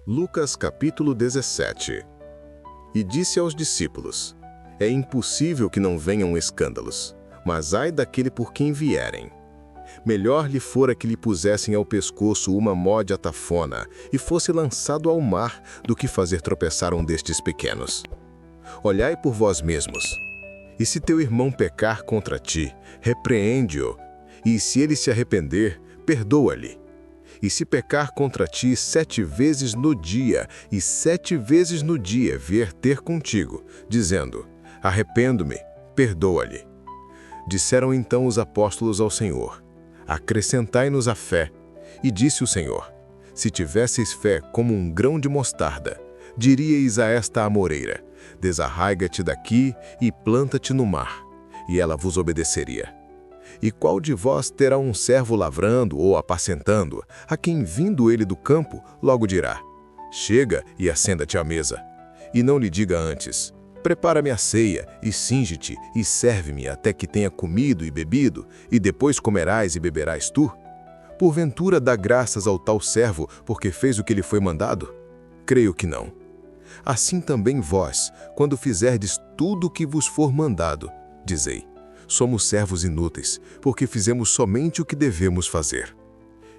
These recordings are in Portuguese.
Lucas capítulo 17. E disse aos discípulos: É impossível que não venham escândalos, mas ai daquele por quem vierem. Melhor lhe fora que lhe pusessem ao pescoço uma mó de atafona e fosse lançado ao mar do que fazer tropeçar um destes pequenos. Olhai por vós mesmos. E se teu irmão pecar contra ti, repreende-o, e se ele se arrepender, perdoa-lhe. E se pecar contra ti 7 vezes no dia, e 7 vezes no dia vier ter contigo, dizendo: Arrependo-me, perdoa-lhe. Disseram então os apóstolos ao Senhor: Acrescentai-nos a fé. E disse o Senhor: Se tivesseis fé como um grão de mostarda, diríeis a esta amoreira: Desarraiga-te daqui e planta-te no mar, e ela vos obedeceria. E qual de vós terá um servo lavrando ou apacentando, a quem, vindo ele do campo, logo dirá: Chega e assenta-te à mesa? E não lhe diga antes: Prepara-me a ceia, e cinge-te, e serve-me até que tenha comido e bebido, e depois comerás e beberás tu? Porventura dá graças ao tal servo, porque fez o que lhe foi mandado? Creio que não. Assim também vós, quando fizerdes tudo o que vos for mandado, dizei: Somos servos inúteis, porque fizemos somente o que devemos fazer.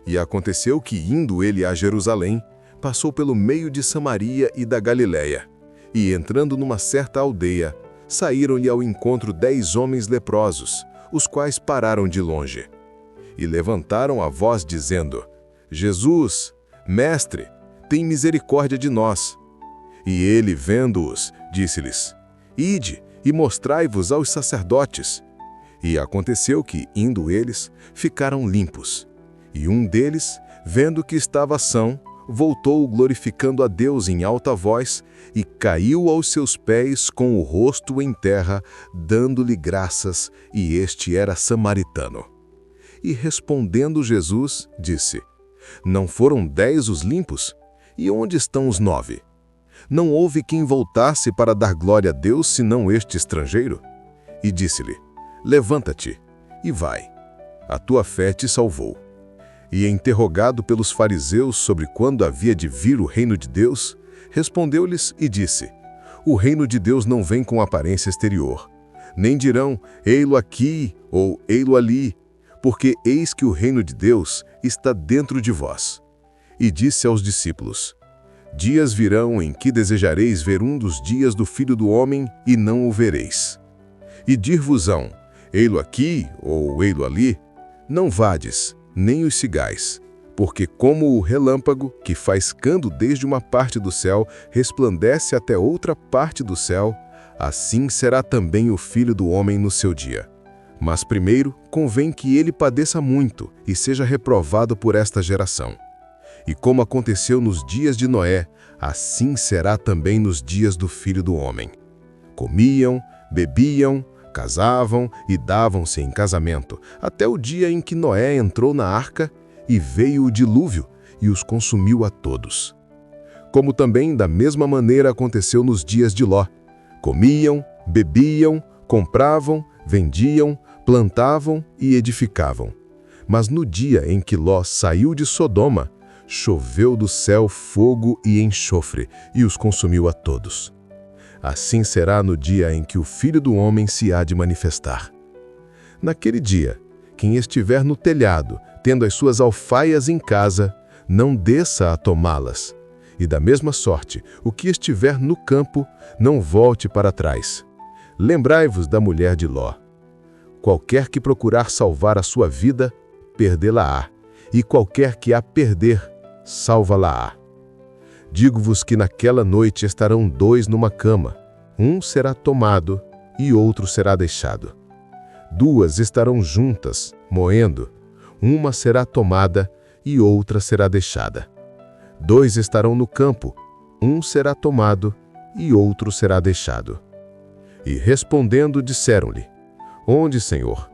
E aconteceu que, indo ele a Jerusalém, passou pelo meio de Samaria e da Galiléia, e, entrando numa certa aldeia, saíram-lhe ao encontro 10 homens leprosos, os quais pararam de longe. E levantaram a voz, dizendo: Jesus, Mestre, tem misericórdia de nós. E ele, vendo-os, disse-lhes: Ide e mostrai-vos aos sacerdotes. E aconteceu que, indo eles, ficaram limpos. E um deles, vendo que estava são, voltou glorificando a Deus em alta voz e caiu aos seus pés com o rosto em terra, dando-lhe graças, e este era samaritano. E respondendo Jesus, disse: Não foram 10 os limpos? E onde estão os 9? Não houve quem voltasse para dar glória a Deus, senão este estrangeiro? E disse-lhe: Levanta-te e vai. A tua fé te salvou. E interrogado pelos fariseus sobre quando havia de vir o reino de Deus, respondeu-lhes e disse: O reino de Deus não vem com aparência exterior. Nem dirão: Ei-lo aqui ou ei-lo ali, porque eis que o reino de Deus está dentro de vós. E disse aos discípulos: Dias virão em que desejareis ver um dos dias do Filho do Homem e não o vereis. E dir-vos-ão: Ei-lo aqui ou ei-lo ali, não vades, nem os sigais, porque como o relâmpago, que faiscando desde uma parte do céu, resplandece até outra parte do céu, assim será também o Filho do Homem no seu dia. Mas primeiro convém que ele padeça muito e seja reprovado por esta geração. E como aconteceu nos dias de Noé, assim será também nos dias do Filho do Homem. Comiam, bebiam, casavam e davam-se em casamento, até o dia em que Noé entrou na arca, e veio o dilúvio, e os consumiu a todos. Como também da mesma maneira aconteceu nos dias de Ló. Comiam, bebiam, compravam, vendiam, plantavam e edificavam. Mas no dia em que Ló saiu de Sodoma, choveu do céu fogo e enxofre, e os consumiu a todos. Assim será no dia em que o Filho do Homem se há de manifestar. Naquele dia, quem estiver no telhado, tendo as suas alfaias em casa, não desça a tomá-las. E da mesma sorte, o que estiver no campo, não volte para trás. Lembrai-vos da mulher de Ló. Qualquer que procurar salvar a sua vida, perdê-la-á, e qualquer que a perder, salva-la-á. Digo-vos que naquela noite estarão 2 numa cama, um será tomado e outro será deixado. 2 estarão juntas, moendo, uma será tomada e outra será deixada. 2 estarão no campo, um será tomado e outro será deixado. E respondendo disseram-lhe: Onde, Senhor?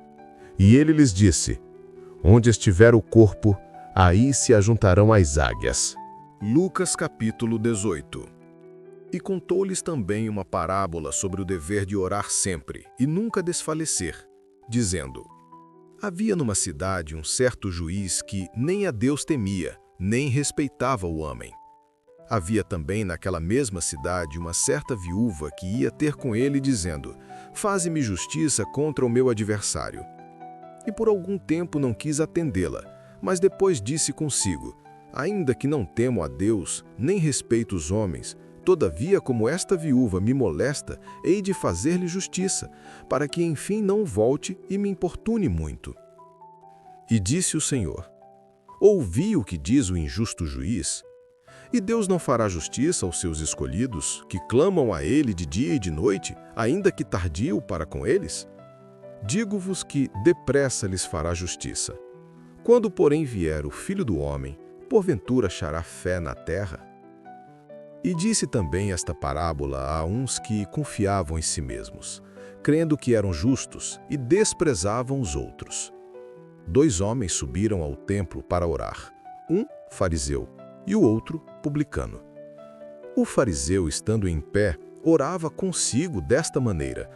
E ele lhes disse: Onde estiver o corpo, aí se ajuntarão as águias. Lucas capítulo 18. E contou-lhes também uma parábola sobre o dever de orar sempre e nunca desfalecer, dizendo: Havia numa cidade um certo juiz que nem a Deus temia, nem respeitava o homem. Havia também naquela mesma cidade uma certa viúva que ia ter com ele dizendo: "Faze-me justiça contra o meu adversário." E por algum tempo não quis atendê-la, mas depois disse consigo: "Ainda que não temo a Deus, nem respeito os homens, todavia, como esta viúva me molesta, hei de fazer-lhe justiça, para que enfim não volte e me importune muito." E disse o Senhor: "Ouvi o que diz o injusto juiz? E Deus não fará justiça aos seus escolhidos, que clamam a Ele de dia e de noite, ainda que tardio para com eles? Digo-vos que depressa lhes fará justiça. Quando, porém, vier o Filho do Homem, porventura achará fé na terra?" E disse também esta parábola a uns que confiavam em si mesmos, crendo que eram justos e desprezavam os outros. 2 homens subiram ao templo para orar, um fariseu e o outro publicano. O fariseu, estando em pé, orava consigo desta maneira: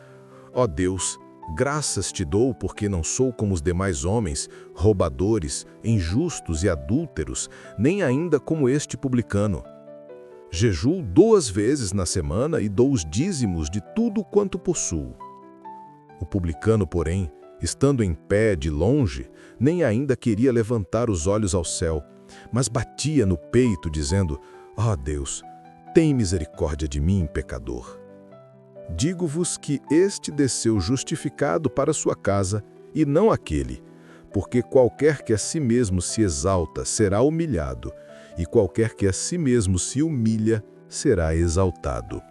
"Ó Deus, graças te dou porque não sou como os demais homens, roubadores, injustos e adúlteros, nem ainda como este publicano. Jejuo 2 vezes na semana e dou os dízimos de tudo quanto possuo." O publicano, porém, estando em pé de longe, nem ainda queria levantar os olhos ao céu, mas batia no peito, dizendo: "Ó Deus, tem misericórdia de mim, pecador." Digo-vos que este desceu justificado para sua casa, e não aquele, porque qualquer que a si mesmo se exalta será humilhado, e qualquer que a si mesmo se humilha será exaltado.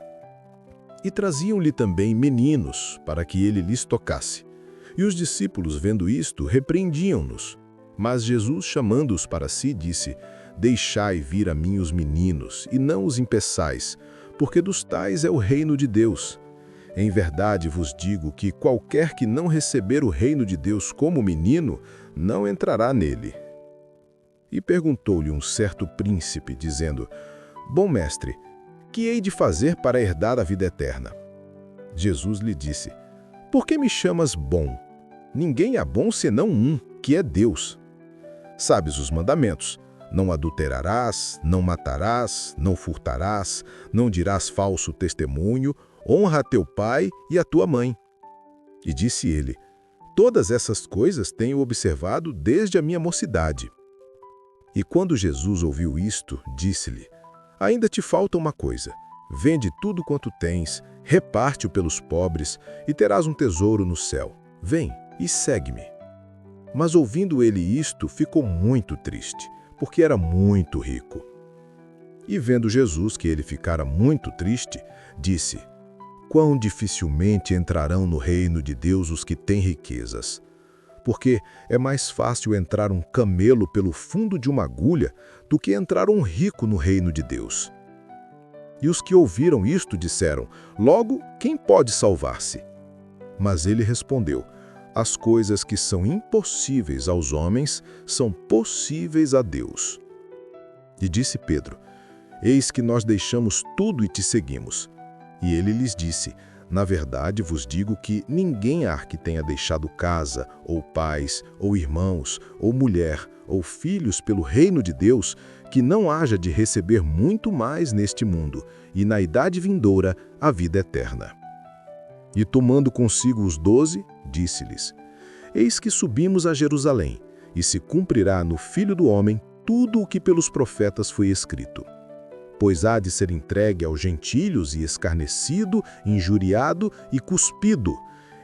E traziam-lhe também meninos, para que ele lhes tocasse. E os discípulos, vendo isto, repreendiam-nos. Mas Jesus, chamando-os para si, disse: "Deixai vir a mim os meninos, e não os impeçais, porque dos tais é o reino de Deus. Em verdade vos digo que qualquer que não receber o reino de Deus como menino, não entrará nele." E perguntou-lhe um certo príncipe, dizendo: "Bom mestre, que hei de fazer para herdar a vida eterna?" Jesus lhe disse: "Por que me chamas bom? Ninguém é bom senão um, que é Deus. Sabes os mandamentos: não adulterarás, não matarás, não furtarás, não dirás falso testemunho, honra a teu pai e a tua mãe." E disse ele: "Todas essas coisas tenho observado desde a minha mocidade." E quando Jesus ouviu isto, disse-lhe: "Ainda te falta uma coisa. Vende tudo quanto tens, reparte-o pelos pobres, e terás um tesouro no céu. Vem e segue-me." Mas ouvindo ele isto, ficou muito triste, porque era muito rico. E vendo Jesus que ele ficara muito triste, disse: "Quão dificilmente entrarão no reino de Deus os que têm riquezas. Porque é mais fácil entrar um camelo pelo fundo de uma agulha do que entrar um rico no reino de Deus." E os que ouviram isto disseram: "Logo, quem pode salvar-se?" Mas ele respondeu: "As coisas que são impossíveis aos homens são possíveis a Deus." E disse Pedro: "Eis que nós deixamos tudo e te seguimos." E ele lhes disse: "Na verdade vos digo que ninguém há que tenha deixado casa, ou pais, ou irmãos, ou mulher, ou filhos pelo reino de Deus, que não haja de receber muito mais neste mundo, e na idade vindoura a vida eterna." E tomando consigo os 12, disse-lhes: "Eis que subimos a Jerusalém, e se cumprirá no Filho do Homem tudo o que pelos profetas foi escrito. Pois há de ser entregue aos gentios e escarnecido, injuriado e cuspido,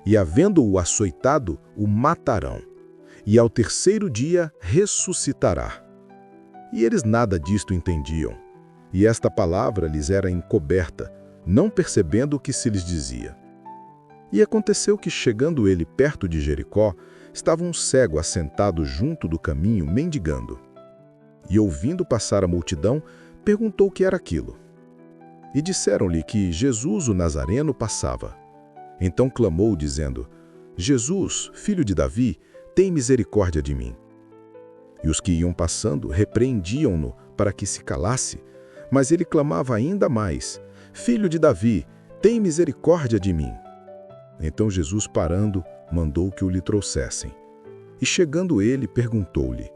e havendo-o açoitado, o matarão. E ao terceiro dia ressuscitará." E eles nada disto entendiam, e esta palavra lhes era encoberta, não percebendo o que se lhes dizia. E aconteceu que, chegando ele perto de Jericó, estava um cego assentado junto do caminho, mendigando. E ouvindo passar a multidão, perguntou o que era aquilo. E disseram-lhe que Jesus o Nazareno passava. Então clamou, dizendo: "Jesus, filho de Davi, tem misericórdia de mim." E os que iam passando repreendiam-no para que se calasse, mas ele clamava ainda mais: "Filho de Davi, tem misericórdia de mim." Então Jesus, parando, mandou que o lhe trouxessem. E chegando ele, perguntou-lhe,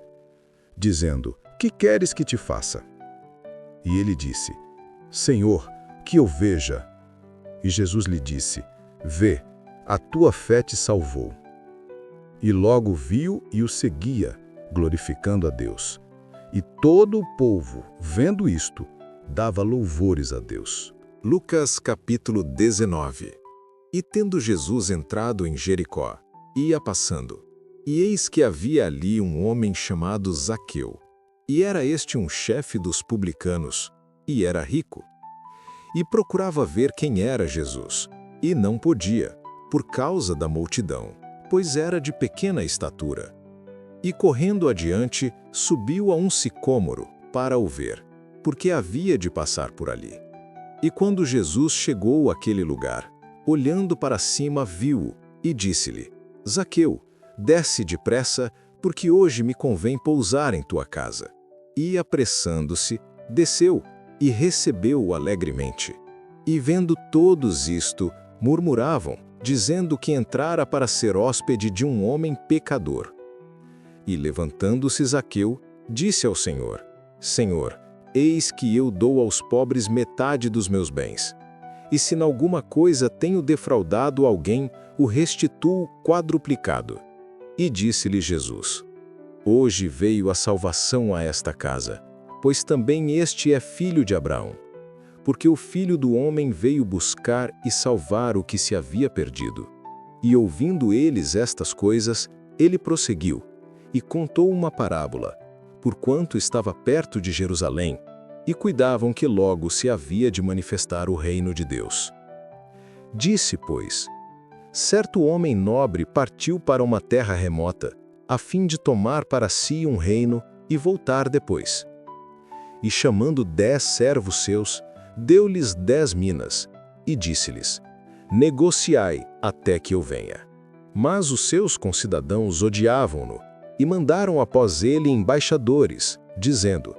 dizendo: "Que queres que te faça?" E ele disse: Senhor, que eu veja. E Jesus lhe disse: Vê, a tua fé te salvou. E logo viu e o seguia, glorificando a Deus. E todo o povo, vendo isto, dava louvores a Deus. Lucas capítulo 19. E tendo Jesus entrado em Jericó, ia passando. E eis que havia ali um homem chamado Zaqueu. E era este um chefe dos publicanos, e era rico. E procurava ver quem era Jesus, e não podia, por causa da multidão, pois era de pequena estatura. E correndo adiante, subiu a um sicômoro para o ver, porque havia de passar por ali. E quando Jesus chegou àquele lugar, olhando para cima, viu-o, e disse-lhe: Zaqueu, desce depressa, porque hoje me convém pousar em tua casa. E, apressando-se, desceu, e recebeu-o alegremente. E vendo todos isto, murmuravam, dizendo que entrara para ser hóspede de um homem pecador. E levantando-se Zaqueu, disse ao Senhor: Senhor, eis que eu dou aos pobres metade dos meus bens. E se em alguma coisa tenho defraudado alguém, o restituo quadruplicado. E disse-lhe Jesus: Hoje veio a salvação a esta casa, pois também este é filho de Abraão. Porque o Filho do Homem veio buscar e salvar o que se havia perdido. E ouvindo eles estas coisas, ele prosseguiu, e contou uma parábola, porquanto estava perto de Jerusalém, e cuidavam que logo se havia de manifestar o reino de Deus. Disse, pois, certo homem nobre partiu para uma terra remota, a fim de tomar para si um reino e voltar depois. E chamando 10 servos seus, deu-lhes 10 minas, e disse-lhes: Negociai até que eu venha. Mas os seus concidadãos odiavam-no, e mandaram após ele embaixadores, dizendo: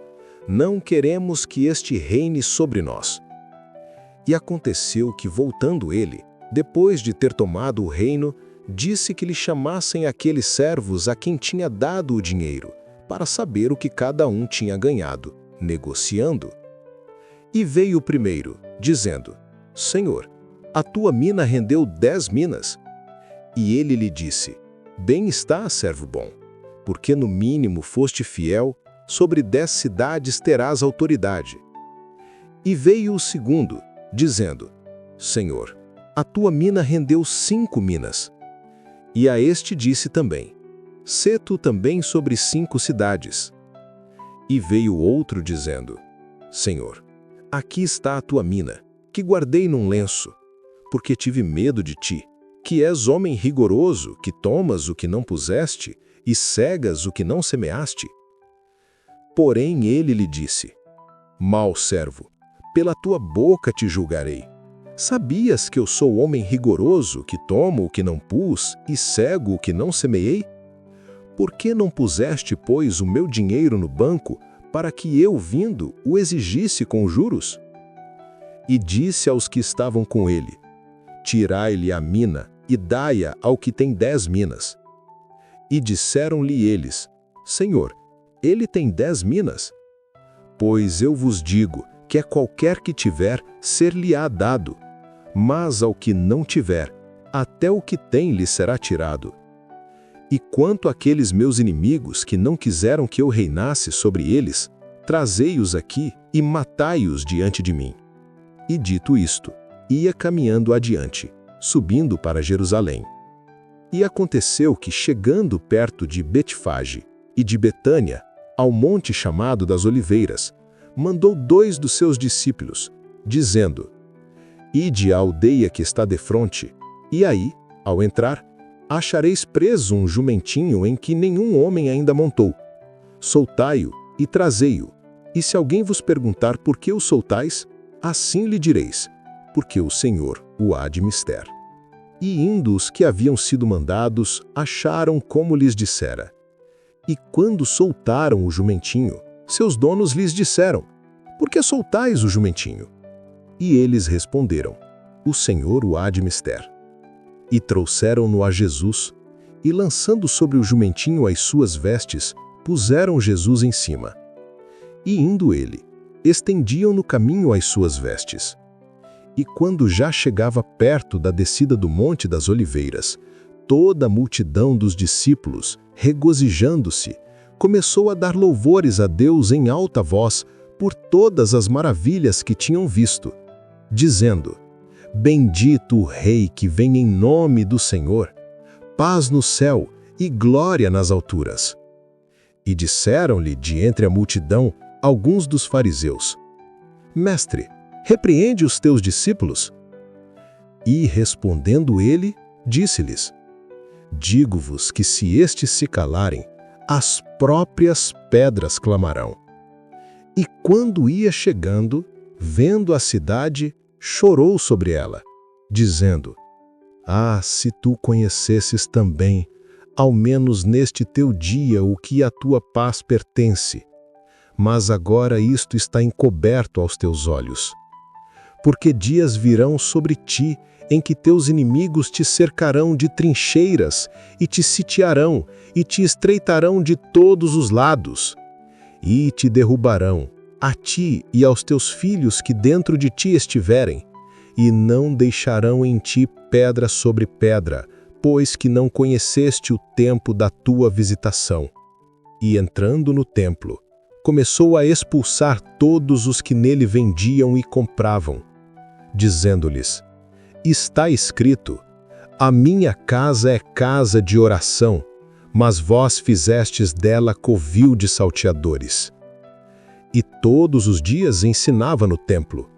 Não queremos que este reine sobre nós. E aconteceu que, voltando ele, depois de ter tomado o reino, disse que lhe chamassem aqueles servos a quem tinha dado o dinheiro, para saber o que cada um tinha ganhado, negociando. E veio o primeiro, dizendo: Senhor, a tua mina rendeu 10 minas. E ele lhe disse: Bem está, servo bom, porque no mínimo foste fiel, sobre 10 cidades terás autoridade. E veio o segundo, dizendo: Senhor, a tua mina rendeu 5 minas. E a este disse também: Sê tu também sobre 5 cidades. E veio outro dizendo: Senhor, aqui está a tua mina, que guardei num lenço, porque tive medo de ti, que és homem rigoroso, que tomas o que não puseste e cegas o que não semeaste. Porém ele lhe disse: Mau servo, pela tua boca te julgarei. Sabias que eu sou homem rigoroso, que tomo o que não pus e cego o que não semeei? Por que não puseste, pois, o meu dinheiro no banco, para que eu, vindo, o exigisse com juros? E disse aos que estavam com ele: Tirai-lhe a mina e dai-a ao que tem 10 minas. E disseram-lhe eles: Senhor, ele tem 10 minas. Pois eu vos digo que a qualquer que tiver, ser-lhe-á dado, mas ao que não tiver, até o que tem lhe será tirado. E quanto àqueles meus inimigos que não quiseram que eu reinasse sobre eles, trazei-os aqui e matai-os diante de mim. E dito isto, ia caminhando adiante, subindo para Jerusalém. E aconteceu que, chegando perto de Betfage e de Betânia, ao monte chamado das Oliveiras, mandou 2 dos seus discípulos, dizendo: Ide à aldeia que está defronte, e aí, ao entrar, achareis preso um jumentinho em que nenhum homem ainda montou. Soltai-o e trazei-o, e se alguém vos perguntar por que o soltais, assim lhe direis: porque o Senhor o há de mister. E indo os que haviam sido mandados, acharam como lhes dissera. E quando soltaram o jumentinho, seus donos lhes disseram: Por que soltais o jumentinho? E eles responderam: O Senhor o há de mister. E trouxeram-no a Jesus, e lançando sobre o jumentinho as suas vestes, puseram Jesus em cima. E indo ele, estendiam no caminho as suas vestes. E quando já chegava perto da descida do Monte das Oliveiras, toda a multidão dos discípulos, regozijando-se, começou a dar louvores a Deus em alta voz por todas as maravilhas que tinham visto, dizendo: Bendito o Rei que vem em nome do Senhor, paz no céu e glória nas alturas. E disseram-lhe de entre a multidão alguns dos fariseus: Mestre, repreende os teus discípulos? E, respondendo ele, disse-lhes: Digo-vos que se estes se calarem, as próprias pedras clamarão. E quando ia chegando, vendo a cidade, chorou sobre ela, dizendo: Ah, se tu conhecesses também, ao menos neste teu dia, o que à tua paz pertence. Mas agora isto está encoberto aos teus olhos. Porque dias virão sobre ti, em que teus inimigos te cercarão de trincheiras, e te sitiarão, e te estreitarão de todos os lados. E te derrubarão, a ti e aos teus filhos que dentro de ti estiverem, e não deixarão em ti pedra sobre pedra, pois que não conheceste o tempo da tua visitação. E entrando no templo, começou a expulsar todos os que nele vendiam e compravam, dizendo-lhes: Está escrito: A minha casa é casa de oração, mas vós fizestes dela covil de salteadores. E todos os dias ensinava no templo,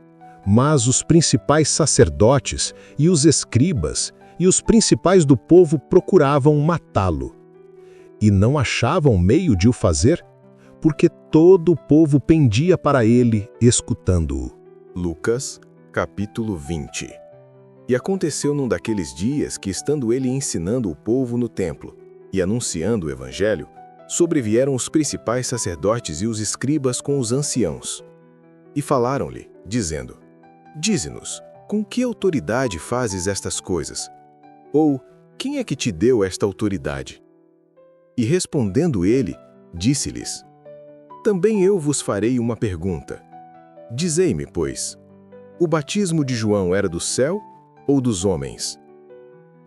mas os principais sacerdotes e os escribas e os principais do povo procuravam matá-lo. E não achavam meio de o fazer, porque todo o povo pendia para ele, escutando-o. Lucas, capítulo 20. E aconteceu num daqueles dias que, estando ele ensinando o povo no templo e anunciando o evangelho, sobrevieram os principais sacerdotes e os escribas com os anciãos. E falaram-lhe, dizendo: Dize-nos, com que autoridade fazes estas coisas? Ou, quem é que te deu esta autoridade? E respondendo ele, disse-lhes: Também eu vos farei uma pergunta. Dizei-me, pois, o batismo de João era do céu ou dos homens?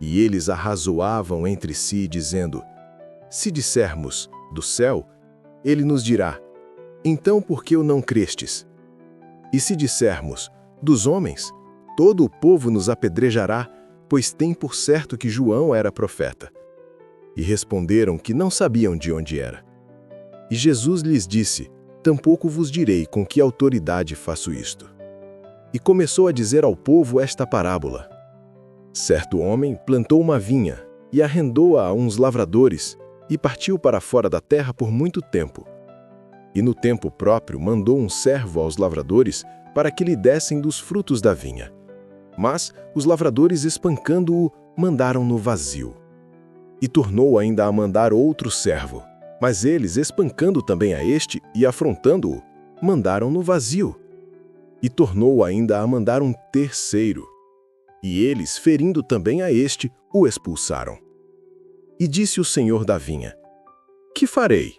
E eles arrazoavam entre si, dizendo: Se dissermos do céu, ele nos dirá: Então por que o não crestes? E se dissermos dos homens, todo o povo nos apedrejará, pois tem por certo que João era profeta. E responderam que não sabiam de onde era. E Jesus lhes disse: Tampouco vos direi com que autoridade faço isto. E começou a dizer ao povo esta parábola: Certo homem plantou uma vinha e arrendou-a a uns lavradores e partiu para fora da terra por muito tempo. E no tempo próprio mandou um servo aos lavradores para que lhe dessem dos frutos da vinha. Mas os lavradores, espancando-o, mandaram-no vazio. E tornou ainda a mandar outro servo. Mas eles, espancando também a este e afrontando-o, mandaram-no vazio. E tornou ainda a mandar um terceiro. E eles, ferindo também a este, o expulsaram. E disse o senhor da vinha: Que farei?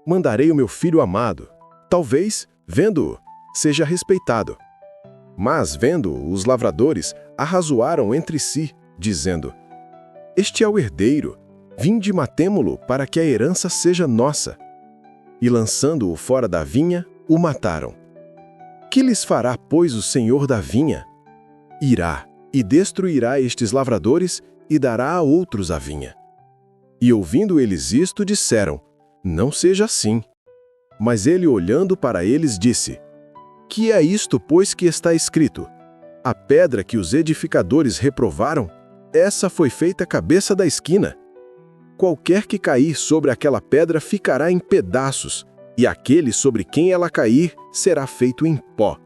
Mandarei o meu filho amado. Talvez, vendo-o, seja respeitado. Mas, vendo-o, os lavradores arrazoaram entre si, dizendo: Este é o herdeiro. Vinde, matemo-lo, para que a herança seja nossa. E lançando-o fora da vinha, o mataram. Que lhes fará, pois, o senhor da vinha? Irá, e destruirá estes lavradores, e dará a outros a vinha. E ouvindo eles isto, disseram: Não seja assim. Mas ele, olhando para eles, disse: Que é isto, pois, que está escrito? A pedra que os edificadores reprovaram, essa foi feita cabeça da esquina. Qualquer que cair sobre aquela pedra ficará em pedaços, e aquele sobre quem ela cair será feito em pó.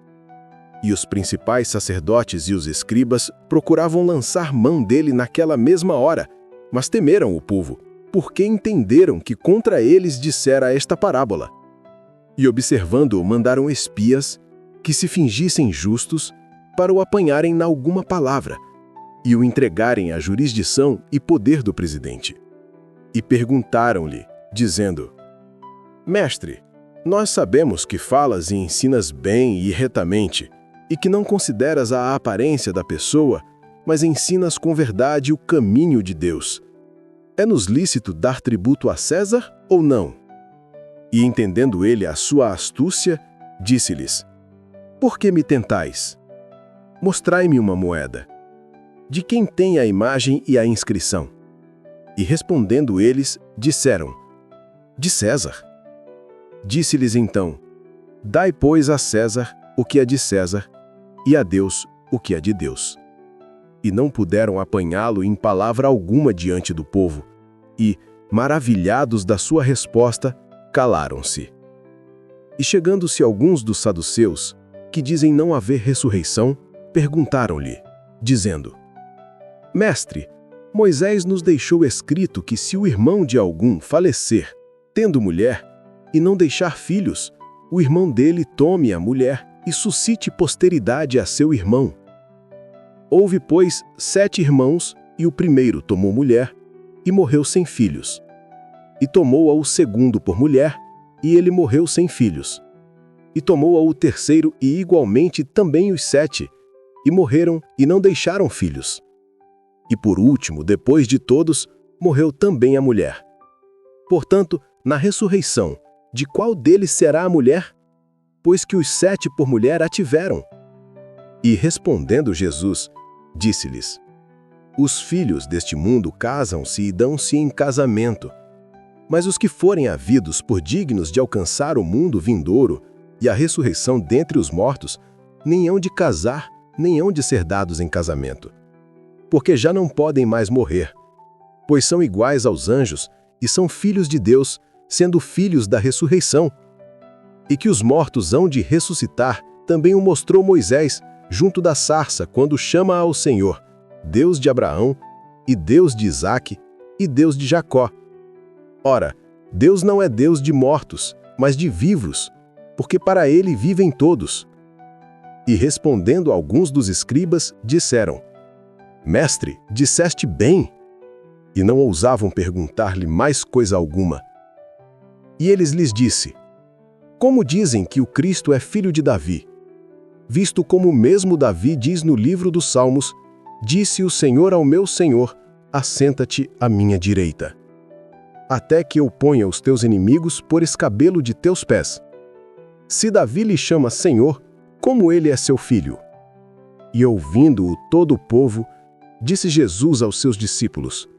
E os principais sacerdotes e os escribas procuravam lançar mão dele naquela mesma hora, mas temeram o povo, porque entenderam que contra eles dissera esta parábola. E observando-o, mandaram espias, que se fingissem justos, para o apanharem na alguma palavra, e o entregarem à jurisdição e poder do presidente. E perguntaram-lhe, dizendo: Mestre, Nós sabemos que falas e ensinas bem e retamente, e que não consideras a aparência da pessoa, mas ensinas com verdade o caminho de Deus. É-nos lícito dar tributo a César ou não? E entendendo ele a sua astúcia, disse-lhes: Por que me tentais? Mostrai-me uma moeda. De quem tem a imagem e a inscrição? E respondendo eles, disseram: De César. Disse-lhes então: Dai, pois, a César o que é de César, e a Deus o que é de Deus. E não puderam apanhá-lo em palavra alguma diante do povo, e, maravilhados da sua resposta, calaram-se. E chegando-se alguns dos saduceus, que dizem não haver ressurreição, perguntaram-lhe, dizendo: Mestre, Moisés nos deixou escrito que se o irmão de algum falecer, tendo mulher, e não deixar filhos, o irmão dele tome a mulher e suscite posteridade a seu irmão. Houve, pois, 7 irmãos, e o primeiro tomou mulher, e morreu sem filhos. E tomou-a o segundo por mulher, e ele morreu sem filhos. E tomou-a o terceiro, e igualmente também os 7, e morreram e não deixaram filhos. E por último, depois de todos, morreu também a mulher. Portanto, na ressurreição, de qual deles será a mulher? Pois que os 7 por mulher a tiveram. E respondendo Jesus, disse-lhes: Os filhos deste mundo casam-se e dão-se em casamento. Mas os que forem havidos por dignos de alcançar o mundo vindouro e a ressurreição dentre os mortos, nem hão de casar, nem hão de ser dados em casamento. Porque já não podem mais morrer, pois são iguais aos anjos e são filhos de Deus, sendo filhos da ressurreição. E que os mortos hão de ressuscitar, também o mostrou Moisés, junto da sarça, quando chama ao Senhor, Deus de Abraão, e Deus de Isaque, e Deus de Jacó. Ora, Deus não é Deus de mortos, mas de vivos, porque para ele vivem todos. E respondendo alguns dos escribas, disseram: Mestre, disseste bem. E não ousavam perguntar-lhe mais coisa alguma. E eles lhes disse: Como dizem que o Cristo é filho de Davi? Visto como mesmo Davi diz no livro dos Salmos, disse o Senhor ao meu Senhor, assenta-te à minha direita, até que eu ponha os teus inimigos por escabelo de teus pés. Se Davi lhe chama Senhor, como ele é seu filho? E ouvindo-o todo o povo, disse Jesus aos seus discípulos: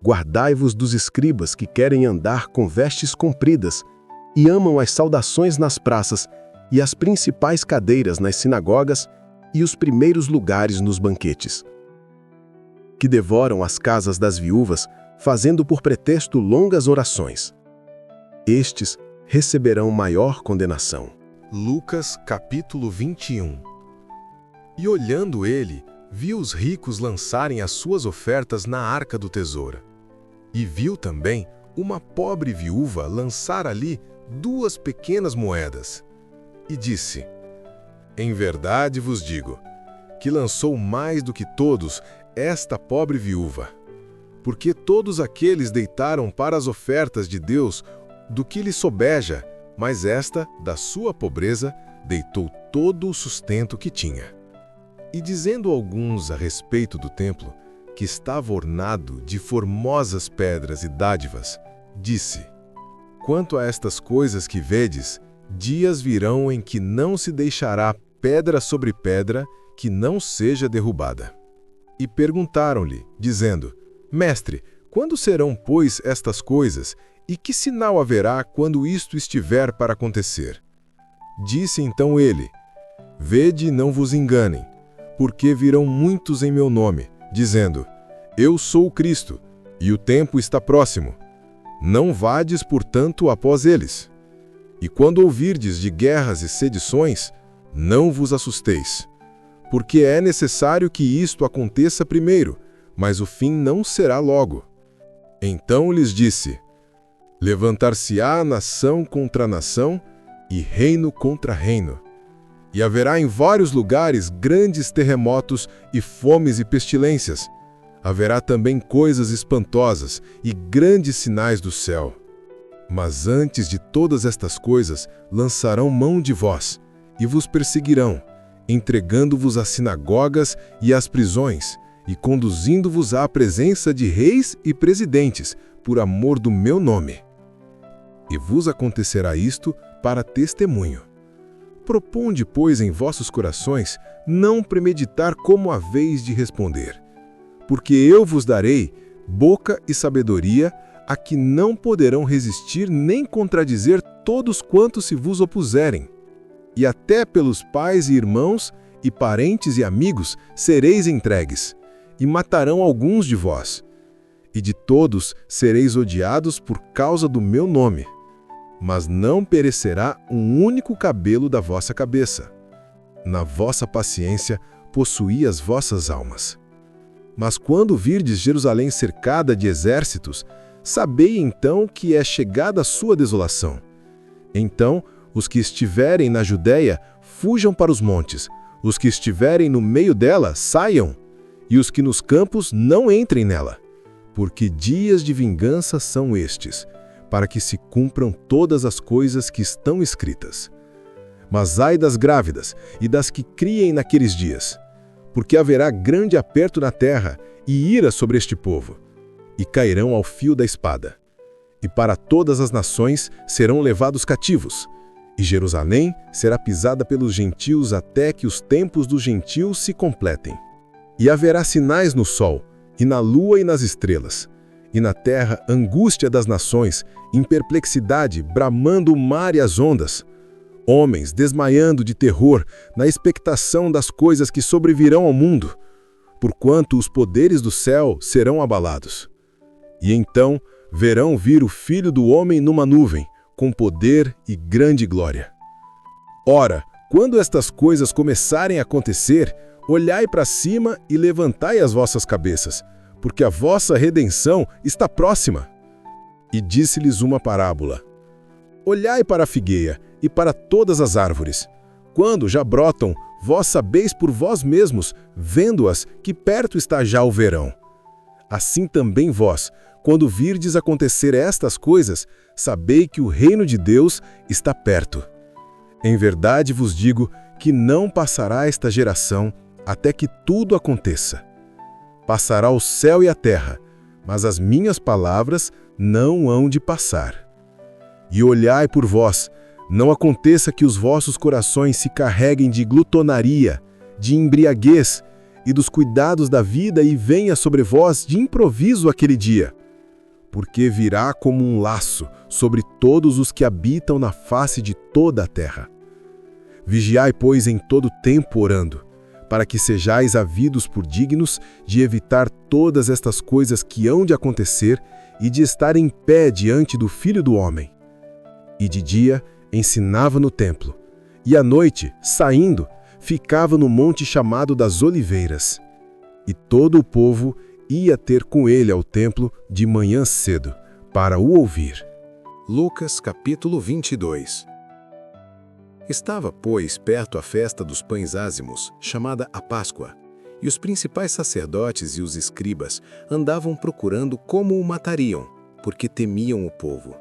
Guardai-vos dos escribas que querem andar com vestes compridas e amam as saudações nas praças e as principais cadeiras nas sinagogas e os primeiros lugares nos banquetes, que devoram as casas das viúvas, fazendo por pretexto longas orações. Estes receberão maior condenação. Lucas capítulo 21. E olhando ele, viu os ricos lançarem as suas ofertas na arca do tesouro. E viu também uma pobre viúva lançar ali 2 pequenas moedas. E disse: Em verdade vos digo, que lançou mais do que todos esta pobre viúva. Porque todos aqueles deitaram para as ofertas de Deus do que lhe sobeja, mas esta, da sua pobreza, deitou todo o sustento que tinha. E dizendo alguns a respeito do templo, que estava ornado de formosas pedras e dádivas, disse: Quanto a estas coisas que vedes, dias virão em que não se deixará pedra sobre pedra que não seja derrubada. E perguntaram-lhe, dizendo: Mestre, quando serão, pois, estas coisas, e que sinal haverá quando isto estiver para acontecer? Disse então ele: Vede e não vos enganem, porque virão muitos em meu nome, dizendo: Eu sou o Cristo, e o tempo está próximo. Não vades, portanto, após eles. E quando ouvirdes de guerras e sedições, não vos assusteis, porque é necessário que isto aconteça primeiro, mas o fim não será logo. Então lhes disse: Levantar-se-á nação contra nação e reino contra reino. E haverá em vários lugares grandes terremotos e fomes e pestilências. Haverá também coisas espantosas e grandes sinais do céu. Mas antes de todas estas coisas, lançarão mão de vós, e vos perseguirão, entregando-vos às sinagogas e às prisões, e conduzindo-vos à presença de reis e presidentes, por amor do meu nome. E vos acontecerá isto para testemunho. Proponde, pois, em vossos corações, não premeditar como haveis de responder. Porque eu vos darei boca e sabedoria, a que não poderão resistir nem contradizer todos quantos se vos opuserem. E até pelos pais e irmãos, e parentes e amigos, sereis entregues, e matarão alguns de vós. E de todos sereis odiados por causa do meu nome. Mas não perecerá um único cabelo da vossa cabeça. Na vossa paciência possuí as vossas almas. Mas quando virdes Jerusalém cercada de exércitos, sabei então que é chegada a sua desolação. Então, os que estiverem na Judéia, fujam para os montes. Os que estiverem no meio dela, saiam. E os que nos campos, não entrem nela. Porque dias de vingança são estes, para que se cumpram todas as coisas que estão escritas. Mas ai das grávidas e das que criem naqueles dias, porque haverá grande aperto na terra e ira sobre este povo, e cairão ao fio da espada. E para todas as nações serão levados cativos, e Jerusalém será pisada pelos gentios até que os tempos dos gentios se completem. E haverá sinais no sol, e na lua e nas estrelas, e na terra angústia das nações, em perplexidade, bramando o mar e as ondas, homens desmaiando de terror, na expectação das coisas que sobrevirão ao mundo, porquanto os poderes do céu serão abalados. E então verão vir o Filho do Homem numa nuvem, com poder e grande glória. Ora, quando estas coisas começarem a acontecer, olhai para cima e levantai as vossas cabeças, porque a vossa redenção está próxima. E disse-lhes uma parábola. Olhai para a figueira e para todas as árvores. Quando já brotam, vós sabeis por vós mesmos, vendo-as, que perto está já o verão. Assim também vós, quando virdes acontecer estas coisas, sabei que o reino de Deus está perto. Em verdade vos digo que não passará esta geração até que tudo aconteça. Passará o céu e a terra, mas as minhas palavras não hão de passar. E olhai por vós, não aconteça que os vossos corações se carreguem de glutonaria, de embriaguez e dos cuidados da vida e venha sobre vós de improviso aquele dia. Porque virá como um laço sobre todos os que habitam na face de toda a terra. Vigiai, pois, em todo tempo orando, para que sejais havidos por dignos de evitar todas estas coisas que hão de acontecer e de estar em pé diante do Filho do Homem. E de dia ensinava no templo, e à noite, saindo, ficava no monte chamado das Oliveiras. E todo o povo ia ter com ele ao templo de manhã cedo, para o ouvir. Lucas capítulo 22. Estava, pois, perto a festa dos pães ázimos, chamada a Páscoa, e os principais sacerdotes e os escribas andavam procurando como o matariam, porque temiam o povo.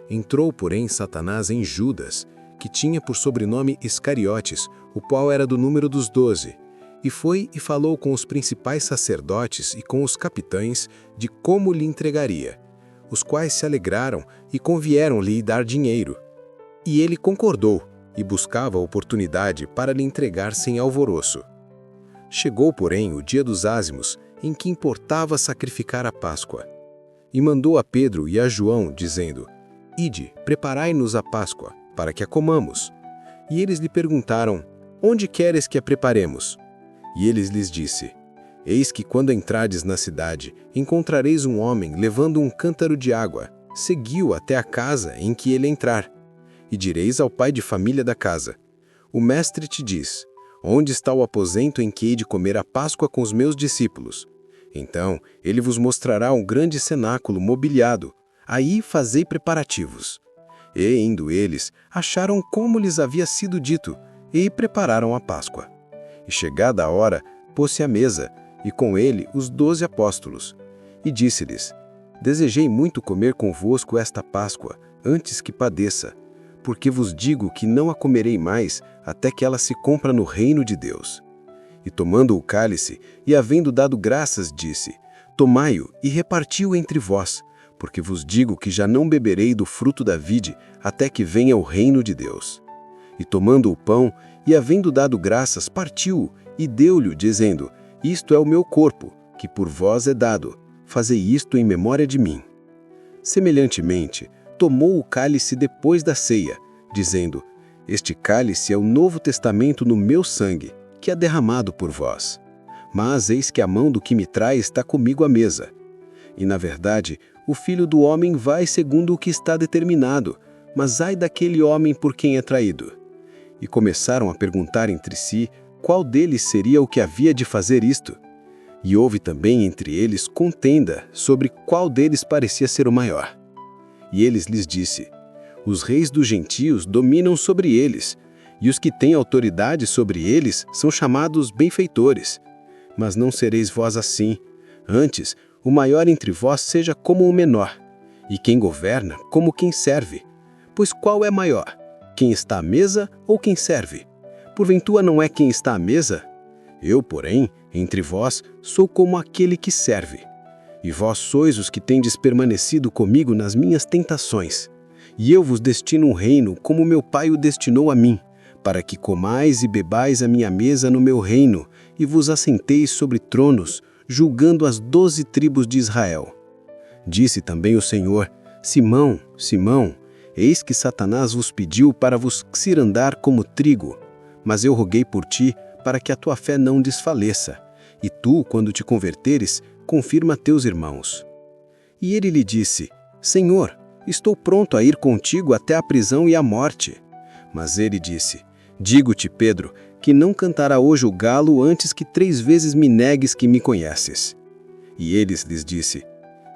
Entrou, porém, Satanás em Judas, que tinha por sobrenome Iscariotes, o qual era do número dos 12, e foi e falou com os principais sacerdotes e com os capitães de como lhe entregaria, os quais se alegraram e convieram-lhe dar dinheiro. E ele concordou, e buscava oportunidade para lhe entregar sem alvoroço. Chegou, porém, o dia dos ázimos, em que importava sacrificar a Páscoa. E mandou a Pedro e a João, dizendo: Ide, preparai-nos a Páscoa, para que a comamos. E eles lhe perguntaram: Onde queres que a preparemos? E eles lhes disse: Eis que quando entrardes na cidade, encontrareis um homem levando um cântaro de água. Segui-o até a casa em que ele entrar. E direis ao pai de família da casa: O mestre te diz: Onde está o aposento em que hei de comer a Páscoa com os meus discípulos? Então ele vos mostrará um grande cenáculo mobiliado. Aí fazei preparativos. E, indo eles, acharam como lhes havia sido dito, e prepararam a Páscoa. E chegada a hora, pôs-se à mesa, e com ele os 12 apóstolos. E disse-lhes: Desejei muito comer convosco esta Páscoa, antes que padeça, porque vos digo que não a comerei mais até que ela se cumpra no reino de Deus. E tomando o cálice, e havendo dado graças, disse: Tomai-o e reparti-o entre vós, porque vos digo que já não beberei do fruto da vide até que venha o reino de Deus. E tomando o pão, e havendo dado graças, partiu-o e deu-lhe, dizendo: Isto é o meu corpo, que por vós é dado. Fazei isto em memória de mim. Semelhantemente, tomou o cálice depois da ceia, dizendo: Este cálice é o novo testamento no meu sangue, que é derramado por vós. Mas eis que a mão do que me trai está comigo à mesa. E, na verdade, o Filho do Homem vai segundo o que está determinado, mas ai daquele homem por quem é traído. E começaram a perguntar entre si qual deles seria o que havia de fazer isto. E houve também entre eles contenda sobre qual deles parecia ser o maior. E eles lhes disse: Os reis dos gentios dominam sobre eles, e os que têm autoridade sobre eles são chamados benfeitores. Mas não sereis vós assim. Antes, o maior entre vós seja como o menor, e quem governa como quem serve. Pois qual é maior, quem está à mesa ou quem serve? Porventura não é quem está à mesa? Eu, porém, entre vós, sou como aquele que serve. E vós sois os que tendes permanecido comigo nas minhas tentações. E eu vos destino um reino como meu Pai o destinou a mim, para que comais e bebais a minha mesa no meu reino, e vos assenteis sobre tronos, julgando as 12 tribos de Israel. Disse também o Senhor: Simão, Simão, eis que Satanás vos pediu para vos cirandar como trigo, mas eu roguei por ti, para que a tua fé não desfaleça, e tu, quando te converteres, confirma teus irmãos. E ele lhe disse: Senhor, estou pronto a ir contigo até a prisão e a morte. Mas ele disse: Digo-te, Pedro, que não cantará hoje o galo antes que 3 vezes me negues que me conheces. E eles lhes disse: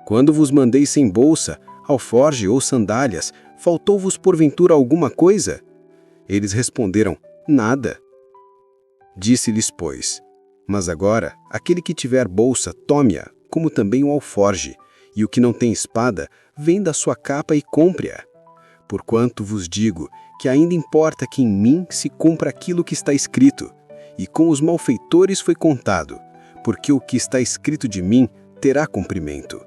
Quando vos mandei sem bolsa, alforge ou sandálias, faltou-vos porventura alguma coisa? Eles responderam: Nada. Disse-lhes, pois: Mas agora, aquele que tiver bolsa, tome-a, como também o alforge, e o que não tem espada, venda a sua capa e compre-a. Porquanto vos digo que ainda importa que em mim se cumpra aquilo que está escrito, e com os malfeitores foi contado, porque o que está escrito de mim terá cumprimento.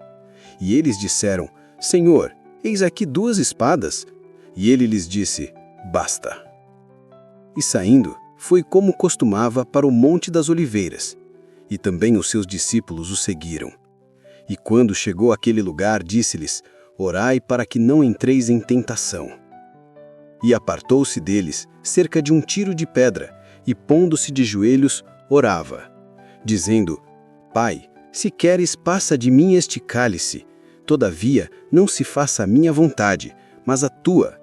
E eles disseram: Senhor, eis aqui 2 espadas. E ele lhes disse: Basta. E saindo, foi como costumava para o Monte das Oliveiras, e também os seus discípulos o seguiram. E quando chegou àquele lugar, disse-lhes: Orai para que não entreis em tentação. E apartou-se deles cerca de 1 tiro de pedra, e pondo-se de joelhos, orava, dizendo: Pai, se queres, passa de mim este cálice, todavia não se faça a minha vontade, mas a tua.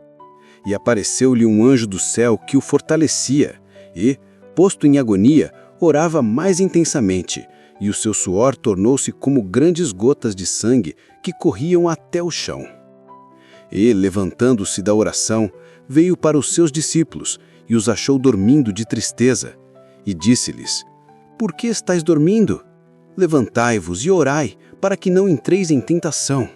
E apareceu-lhe um anjo do céu que o fortalecia, e, posto em agonia, orava mais intensamente, e o seu suor tornou-se como grandes gotas de sangue que corriam até o chão. E, levantando-se da oração, veio para os seus discípulos, e os achou dormindo de tristeza, e disse-lhes: Por que estáis dormindo? Levantai-vos e orai, para que não entreis em tentação.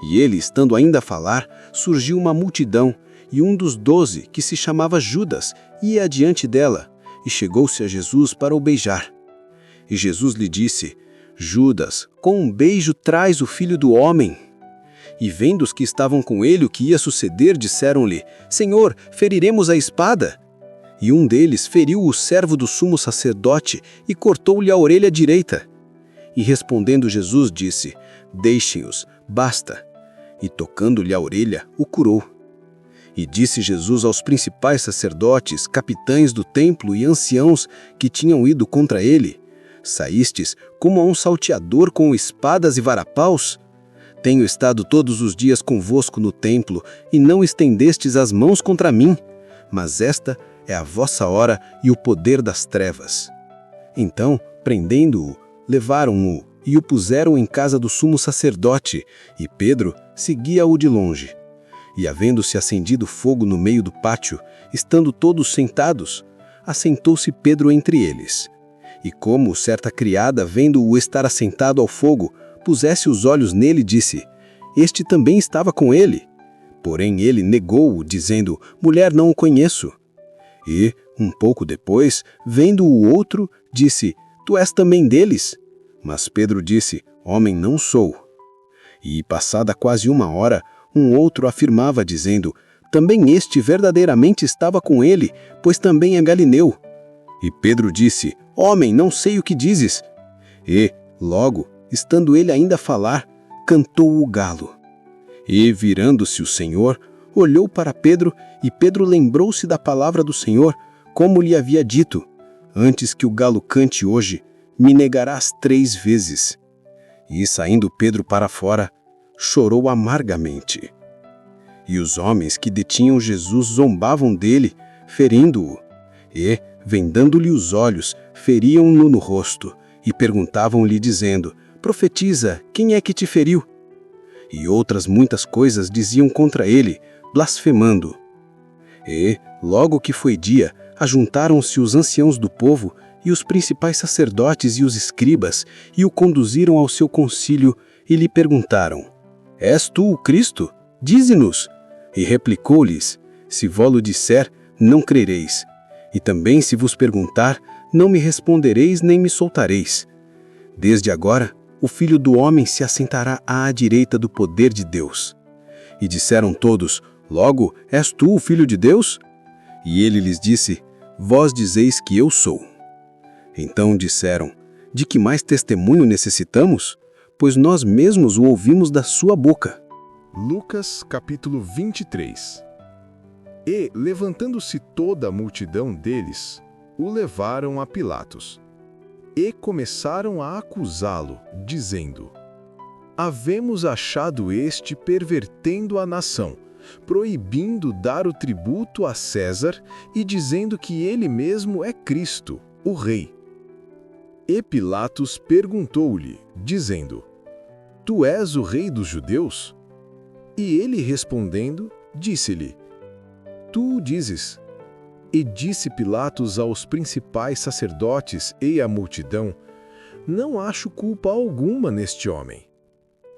E ele, estando ainda a falar, surgiu uma multidão, e um dos 12, que se chamava Judas, ia adiante dela, e chegou-se a Jesus para o beijar. E Jesus lhe disse: Judas, com um beijo traz o Filho do Homem. E vendo os que estavam com ele o que ia suceder, disseram-lhe: Senhor, feriremos a espada? E um deles feriu o servo do sumo sacerdote e cortou-lhe a orelha direita. E respondendo Jesus disse: Deixem-os, basta. E tocando-lhe a orelha, o curou. E disse Jesus aos principais sacerdotes, capitães do templo e anciãos que tinham ido contra ele: Saístes como a um salteador com espadas e varapaus? Tenho estado todos os dias convosco no templo, e não estendestes as mãos contra mim, mas esta é a vossa hora e o poder das trevas. Então, prendendo-o, levaram-o e o puseram em casa do sumo sacerdote, e Pedro seguia-o de longe. E havendo-se acendido fogo no meio do pátio, estando todos sentados, assentou-se Pedro entre eles. E como certa criada, vendo-o estar assentado ao fogo, pusesse os olhos nele, disse: Este também estava com ele. Porém ele negou-o, dizendo: mulher, não o conheço. E, um pouco depois, vendo o outro, disse: tu és também deles? Mas Pedro disse: homem, não sou. E, passada quase 1 hora, um outro afirmava, dizendo: também este verdadeiramente estava com ele, pois também é galileu. E Pedro disse: homem, não sei o que dizes. E, logo, estando ele ainda a falar, cantou o galo. E, virando-se o Senhor, olhou para Pedro, e Pedro lembrou-se da palavra do Senhor, como lhe havia dito: antes que o galo cante hoje, me negarás 3 vezes. E, saindo Pedro para fora, chorou amargamente. E os homens que detinham Jesus zombavam dele, ferindo-o. E, vendando-lhe os olhos, feriam-no no rosto, e perguntavam-lhe, dizendo: profetiza, quem é que te feriu? E outras muitas coisas diziam contra ele, blasfemando. E, logo que foi dia, ajuntaram-se os anciãos do povo, e os principais sacerdotes e os escribas, e o conduziram ao seu concílio, e lhe perguntaram: és tu o Cristo? Dize-nos. E replicou-lhes: se vó-lo disser, não crereis. E também se vos perguntar, não me respondereis nem me soltareis. Desde agora, o Filho do Homem se assentará à direita do poder de Deus. E disseram todos: logo, és tu o Filho de Deus? E ele lhes disse: vós dizeis que eu sou. Então disseram: de que mais testemunho necessitamos? Pois nós mesmos o ouvimos da sua boca. Lucas capítulo 23. E, levantando-se toda a multidão deles, o levaram a Pilatos. E começaram a acusá-lo, dizendo: havemos achado este pervertendo a nação, proibindo dar o tributo a César e dizendo que ele mesmo é Cristo, o Rei. E Pilatos perguntou-lhe, dizendo: tu és o Rei dos judeus? E ele respondendo, disse-lhe: tu o dizes. E disse Pilatos aos principais sacerdotes e à multidão: não acho culpa alguma neste homem.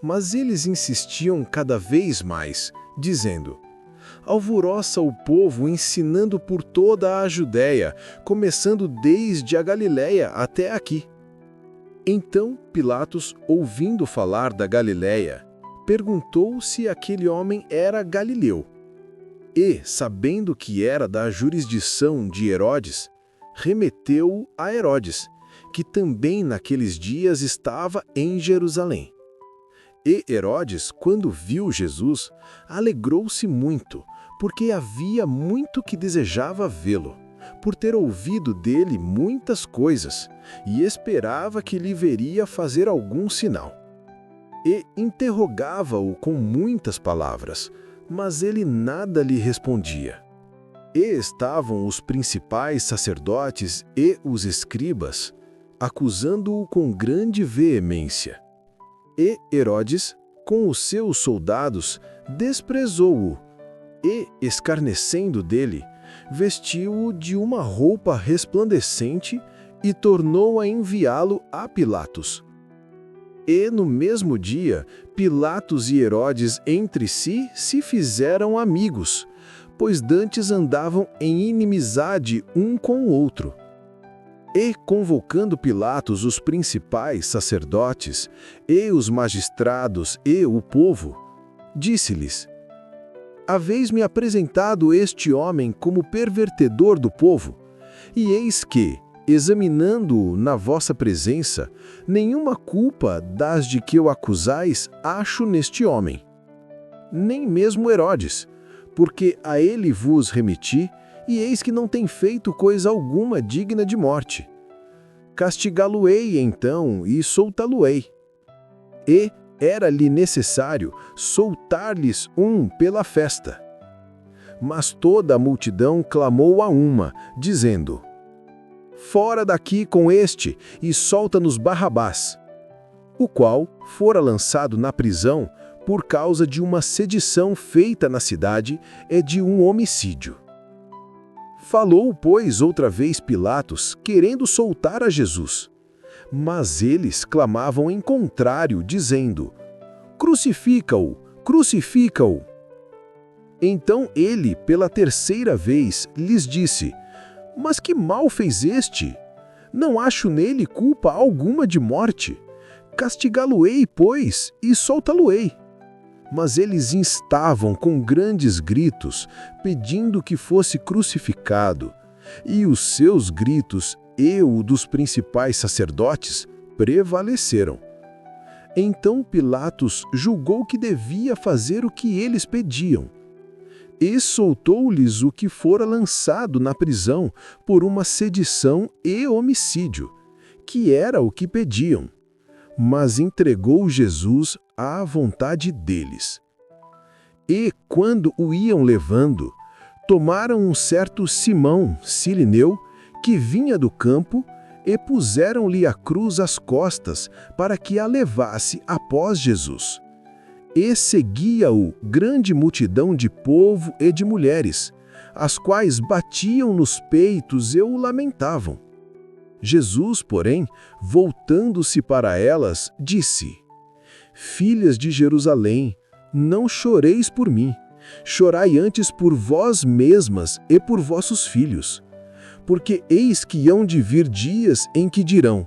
Mas eles insistiam cada vez mais, dizendo: alvoroça o povo ensinando por toda a Judéia, começando desde a Galiléia até aqui. Então Pilatos, ouvindo falar da Galiléia, perguntou se aquele homem era galileu. E, sabendo que era da jurisdição de Herodes, remeteu-o a Herodes, que também naqueles dias estava em Jerusalém. E Herodes, quando viu Jesus, alegrou-se muito, porque havia muito que desejava vê-lo, por ter ouvido dele muitas coisas, e esperava que lhe veria fazer algum sinal. E interrogava-o com muitas palavras, mas ele nada lhe respondia. E estavam os principais sacerdotes e os escribas, acusando-o com grande veemência. E Herodes, com os seus soldados, desprezou-o, e, escarnecendo dele, vestiu-o de uma roupa resplandecente e tornou a enviá-lo a Pilatos. E no mesmo dia, Pilatos e Herodes entre si se fizeram amigos, pois dantes andavam em inimizade um com o outro. E, convocando Pilatos os principais sacerdotes, e os magistrados e o povo, disse-lhes: haveis-me apresentado este homem como pervertedor do povo, e eis que, examinando-o na vossa presença, nenhuma culpa das de que o acusais acho neste homem. Nem mesmo Herodes, porque a ele vos remeti, e eis que não tem feito coisa alguma digna de morte. Castigá-lo-ei então e soltá-lo-ei. E era-lhe necessário soltar-lhes um pela festa. Mas toda a multidão clamou a uma, dizendo: fora daqui com este, e solta-nos Barrabás, o qual fora lançado na prisão por causa de uma sedição feita na cidade e de um homicídio. Falou, pois, outra vez Pilatos, querendo soltar a Jesus. Mas eles clamavam em contrário, dizendo: crucifica-o, crucifica-o. Então ele, pela terceira vez, lhes disse: Mas que mal fez este? Não acho nele culpa alguma de morte. Castigá-lo-ei, pois, e soltá-lo-ei. Mas eles instavam com grandes gritos, pedindo que fosse crucificado. E os seus gritos e o dos principais sacerdotes prevaleceram. Então Pilatos julgou que devia fazer o que eles pediam. E soltou-lhes o que fora lançado na prisão por uma sedição e homicídio, que era o que pediam. Mas entregou Jesus à vontade deles. E, quando o iam levando, tomaram um certo Simão, Cirineu, que vinha do campo, e puseram-lhe a cruz às costas para que a levasse após Jesus. E seguia-o grande multidão de povo e de mulheres, as quais batiam nos peitos e o lamentavam. Jesus, porém, voltando-se para elas, disse: Filhas de Jerusalém, não choreis por mim, chorai antes por vós mesmas e por vossos filhos. Porque eis que hão de vir dias em que dirão: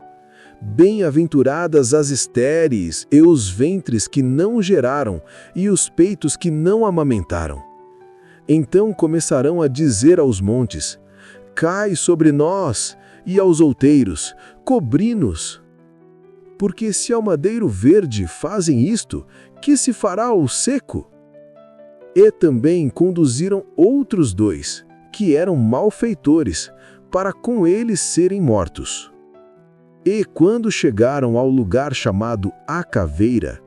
Bem-aventuradas as estéreis e os ventres que não geraram e os peitos que não amamentaram. Então começarão a dizer aos montes: Cai sobre nós, e aos outeiros: Cobri-nos. Porque se ao madeiro verde fazem isto, que se fará ao seco? E também conduziram outros 2, que eram malfeitores, para com eles serem mortos. E quando chegaram ao lugar chamado A Caveira,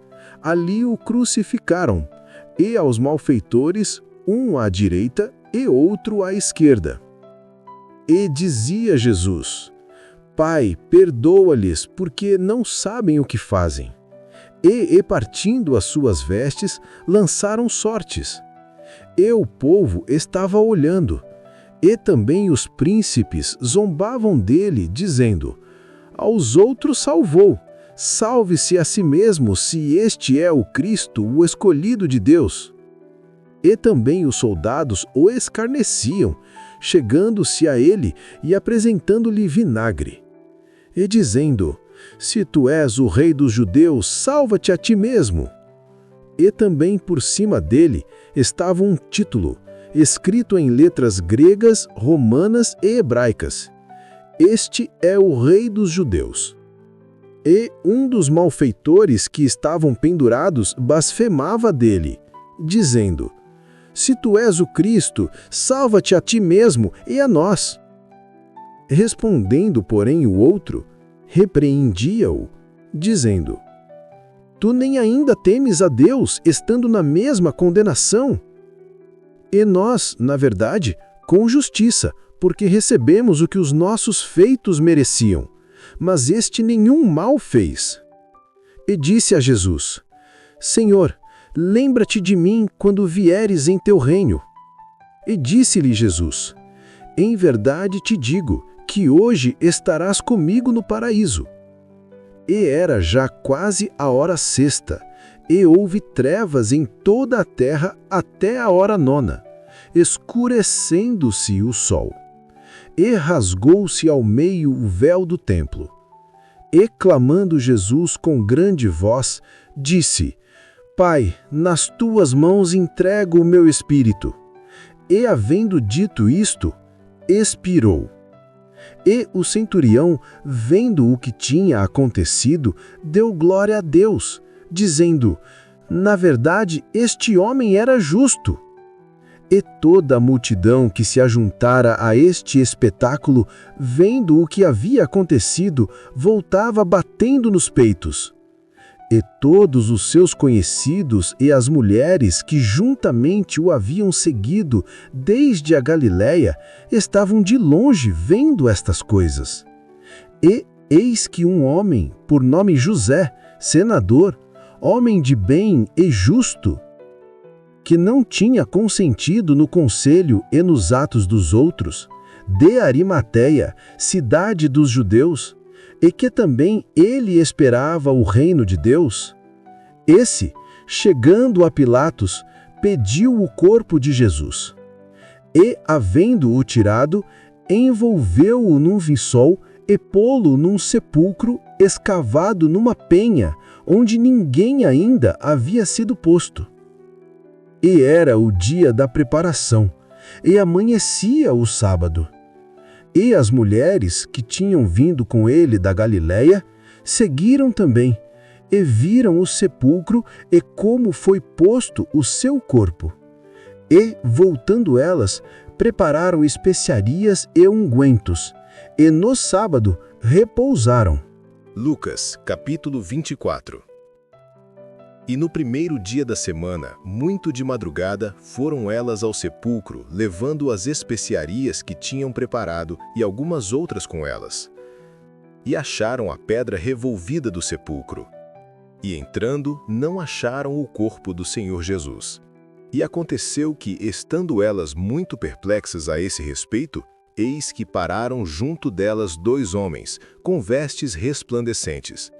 ali o crucificaram, e aos malfeitores, um à direita e outro à esquerda. E dizia Jesus: Pai, perdoa-lhes, porque não sabem o que fazem. E partindo as suas vestes, lançaram sortes. E o povo estava olhando, e também os príncipes zombavam dele, dizendo: Aos outros salvou, salve-se a si mesmo, se este é o Cristo, o escolhido de Deus. E também os soldados o escarneciam, chegando-se a ele e apresentando-lhe vinagre. E dizendo: Se tu és o rei dos judeus, salva-te a ti mesmo. E também por cima dele estava um título, escrito em letras gregas, romanas e hebraicas: Este é o rei dos judeus. E um dos malfeitores que estavam pendurados blasfemava dele, dizendo: Se tu és o Cristo, salva-te a ti mesmo e a nós. Respondendo, porém, o outro, repreendia-o, dizendo: Tu nem ainda temes a Deus, estando na mesma condenação? E nós, na verdade, com justiça, porque recebemos o que os nossos feitos mereciam, mas este nenhum mal fez. E disse a Jesus: Senhor, lembra-te de mim quando vieres em teu reino. E disse-lhe Jesus: Em verdade te digo que hoje estarás comigo no paraíso. E era já quase a hora sexta, e houve trevas em toda a terra até a hora nona, escurecendo-se o sol. E rasgou-se ao meio o véu do templo. E clamando Jesus com grande voz, disse: Pai, nas tuas mãos entrego o meu espírito. E havendo dito isto, expirou. E o centurião, vendo o que tinha acontecido, deu glória a Deus, dizendo: Na verdade, este homem era justo. E toda a multidão que se ajuntara a este espetáculo, vendo o que havia acontecido, voltava batendo nos peitos. E todos os seus conhecidos e as mulheres que juntamente o haviam seguido desde a Galiléia estavam de longe vendo estas coisas. E eis que um homem, por nome José, senador, homem de bem e justo, que não tinha consentido no conselho e nos atos dos outros, de Arimateia, cidade dos judeus, e que também ele esperava o reino de Deus, esse, chegando a Pilatos, pediu o corpo de Jesus. E, havendo-o tirado, envolveu-o num vinçol e pô-lo num sepulcro escavado numa penha, onde ninguém ainda havia sido posto. E era o dia da preparação, e amanhecia o sábado. E as mulheres que tinham vindo com ele da Galiléia seguiram também, e viram o sepulcro e como foi posto o seu corpo. E, voltando elas, prepararam especiarias e ungüentos, e no sábado repousaram. Lucas, capítulo 24. E no primeiro dia da semana, muito de madrugada, foram elas ao sepulcro, levando as especiarias que tinham preparado e algumas outras com elas. E acharam a pedra revolvida do sepulcro. E entrando, não acharam o corpo do Senhor Jesus. E aconteceu que, estando elas muito perplexas a esse respeito, eis que pararam junto delas 2 homens, com vestes resplandecentes.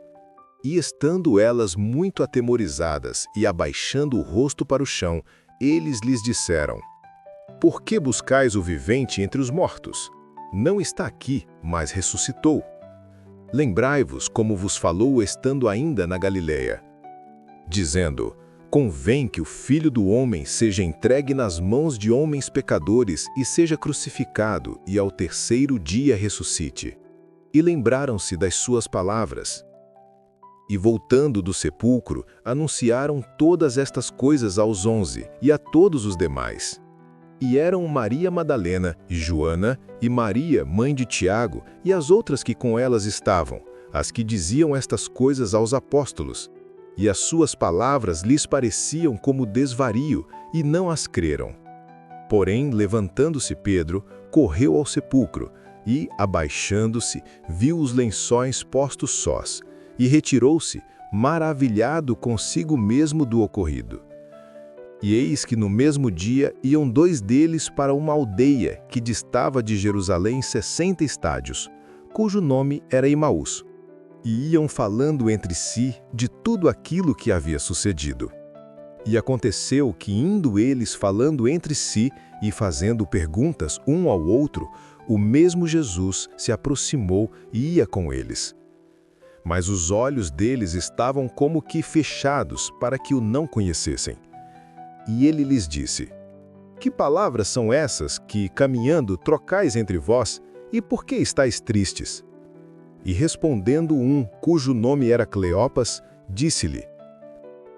E estando elas muito atemorizadas e abaixando o rosto para o chão, eles lhes disseram: Por que buscais o vivente entre os mortos? Não está aqui, mas ressuscitou. Lembrai-vos como vos falou estando ainda na Galiléia, dizendo: Convém que o Filho do Homem seja entregue nas mãos de homens pecadores e seja crucificado, e ao terceiro dia ressuscite. E lembraram-se das suas palavras. E voltando do sepulcro, anunciaram todas estas coisas aos 11 e a todos os demais. E eram Maria Madalena, e Joana, e Maria, mãe de Tiago, e as outras que com elas estavam, as que diziam estas coisas aos apóstolos. E as suas palavras lhes pareciam como desvario, e não as creram. Porém, levantando-se Pedro, correu ao sepulcro, e, abaixando-se, viu os lençóis postos sós, e retirou-se, maravilhado consigo mesmo do ocorrido. E eis que no mesmo dia iam 2 deles para uma aldeia que distava de Jerusalém 60 estádios, cujo nome era Emaús. E iam falando entre si de tudo aquilo que havia sucedido. E aconteceu que, indo eles falando entre si e fazendo perguntas um ao outro, o mesmo Jesus se aproximou e ia com eles. Mas os olhos deles estavam como que fechados para que o não conhecessem. E ele lhes disse: Que palavras são essas que, caminhando, trocais entre vós, e por que estáis tristes? E respondendo um, cujo nome era Cleopas, disse-lhe: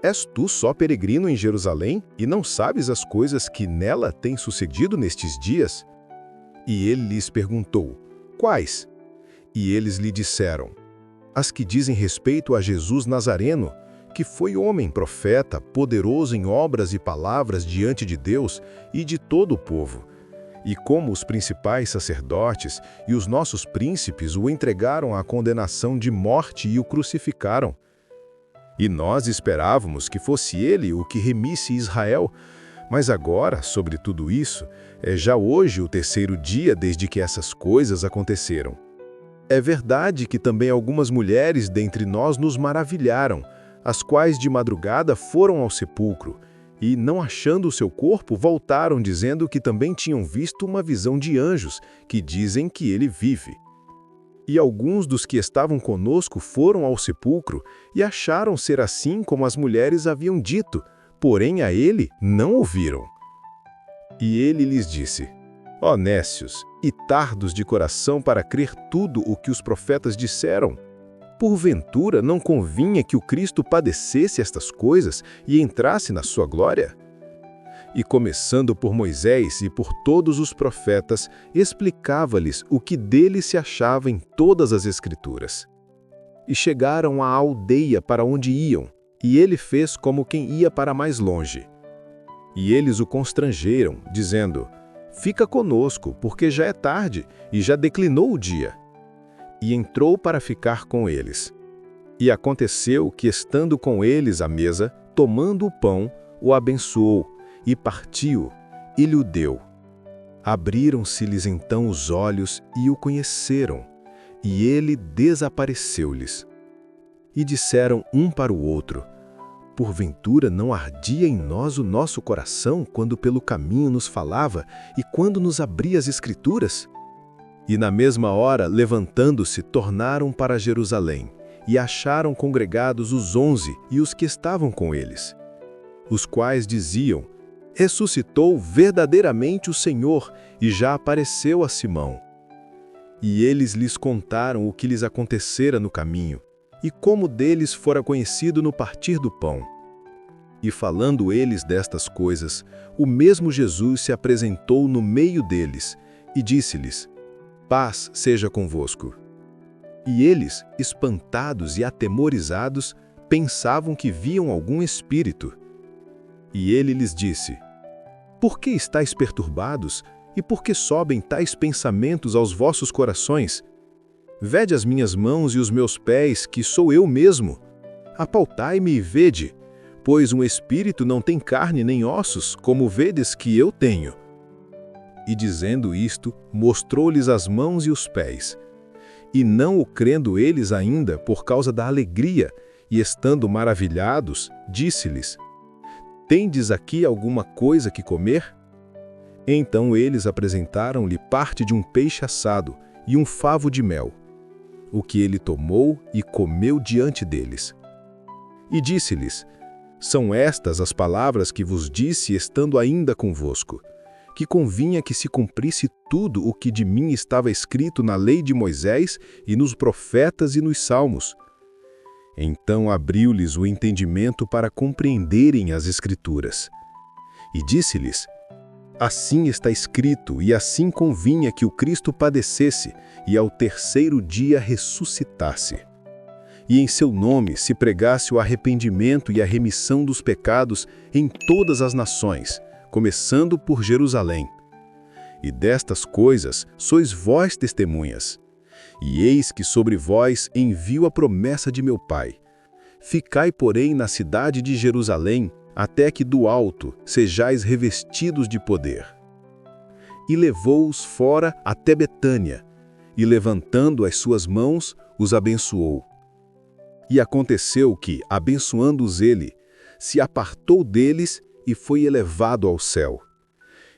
És tu só peregrino em Jerusalém, e não sabes as coisas que nela têm sucedido nestes dias? E ele lhes perguntou: Quais? E eles lhe disseram: As que dizem respeito a Jesus Nazareno, que foi homem, profeta, poderoso em obras e palavras diante de Deus e de todo o povo. E como os principais sacerdotes e os nossos príncipes o entregaram à condenação de morte e o crucificaram. E nós esperávamos que fosse ele o que remisse Israel, mas agora, sobre tudo isso, é já hoje o 3º dia desde que essas coisas aconteceram. É verdade que também algumas mulheres dentre nós nos maravilharam, as quais de madrugada foram ao sepulcro, e, não achando o seu corpo, voltaram dizendo que também tinham visto uma visão de anjos, que dizem que ele vive. E alguns dos que estavam conosco foram ao sepulcro e acharam ser assim como as mulheres haviam dito, porém a ele não ouviram. E ele lhes disse: Ó nécios, e tardos de coração para crer tudo o que os profetas disseram. Porventura não convinha que o Cristo padecesse estas coisas e entrasse na sua glória? E começando por Moisés e por todos os profetas, explicava-lhes o que dele se achava em todas as Escrituras. E chegaram à aldeia para onde iam, e ele fez como quem ia para mais longe. E eles o constrangeram, dizendo: Fica conosco, porque já é tarde, e já declinou o dia. E entrou para ficar com eles. E aconteceu que, estando com eles à mesa, tomando o pão, o abençoou, e partiu, e lhe o deu. Abriram-se-lhes então os olhos, e o conheceram, e ele desapareceu-lhes. E disseram um para o outro: Porventura não ardia em nós o nosso coração quando pelo caminho nos falava e quando nos abria as Escrituras? E na mesma hora, levantando-se, tornaram para Jerusalém, e acharam congregados os 11 e os que estavam com eles, os quais diziam: ressuscitou verdadeiramente o Senhor e já apareceu a Simão. E eles lhes contaram o que lhes acontecera no caminho, e como deles fora conhecido no partir do pão. E falando eles destas coisas, o mesmo Jesus se apresentou no meio deles, e disse-lhes: paz seja convosco. E eles, espantados e atemorizados, pensavam que viam algum espírito. E ele lhes disse: por que estáis perturbados, e por que sobem tais pensamentos aos vossos corações? Vede as minhas mãos e os meus pés, que sou eu mesmo. Apaltai-me e vede, pois um espírito não tem carne nem ossos, como vedes que eu tenho. E dizendo isto, mostrou-lhes as mãos e os pés. E não o crendo eles ainda, por causa da alegria, e estando maravilhados, disse-lhes: tendes aqui alguma coisa que comer? Então eles apresentaram-lhe parte de um peixe assado e um favo de mel, o que ele tomou e comeu diante deles. E disse-lhes: são estas as palavras que vos disse estando ainda convosco, que convinha que se cumprisse tudo o que de mim estava escrito na lei de Moisés e nos profetas e nos salmos. Então abriu-lhes o entendimento para compreenderem as Escrituras. E disse-lhes: assim está escrito, e assim convinha que o Cristo padecesse e ao terceiro dia ressuscitasse. E em seu nome se pregasse o arrependimento e a remissão dos pecados em todas as nações, começando por Jerusalém. E destas coisas sois vós testemunhas. E eis que sobre vós envio a promessa de meu Pai. Ficai, porém, na cidade de Jerusalém, até que do alto sejais revestidos de poder. E levou-os fora até Betânia, e levantando as suas mãos, os abençoou. E aconteceu que, abençoando-os ele, se apartou deles e foi elevado ao céu.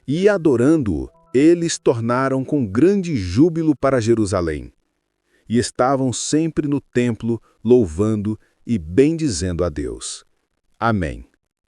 E adorando-o, eles tornaram com grande júbilo para Jerusalém. E estavam sempre no templo, louvando e bendizendo a Deus. Amém.